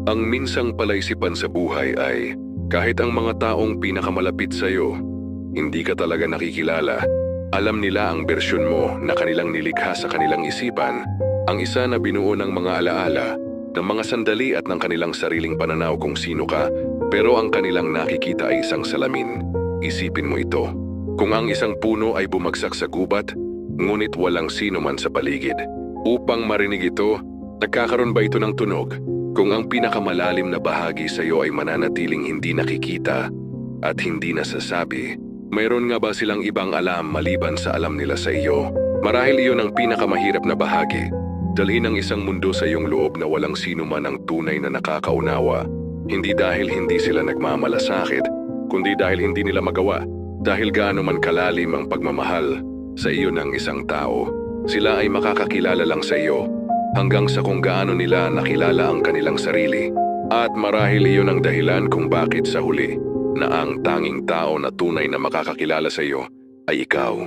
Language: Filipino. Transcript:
Ang minsang palaisipan sa buhay ay kahit ang mga taong pinakamalapit sa iyo, hindi ka talaga nakikilala. Alam nila ang bersyon mo na kanilang nilikha sa kanilang isipan, ang isa na binuo ng mga alaala, ng mga sandali at ng kanilang sariling pananaw kung sino ka, pero ang kanilang nakikita ay isang salamin. Isipin mo ito. Kung ang isang puno ay bumagsak sa gubat, ngunit walang sino man sa paligid. Upang marinig ito, nagkakaroon ba ito ng tunog? Kung ang pinakamalalim na bahagi sa iyo ay mananatiling hindi nakikita at hindi nasasabi, mayroon nga ba silang ibang alam maliban sa alam nila sa iyo? Marahil iyon ang pinakamahirap na bahagi. Dalhin ang isang mundo sa iyong loob na walang sino man ang tunay na nakakaunawa. Hindi dahil hindi sila nagmamalasakit, kundi dahil hindi nila magawa. Dahil gaano man kalalim ang pagmamahal sa iyo ng isang tao, sila ay makakakilala lang sa iyo hanggang sa kung gaano nila nakilala ang kanilang sarili. At marahil iyon ang dahilan kung bakit sa huli na ang tanging tao na tunay na makakakilala sa iyo ay ikaw.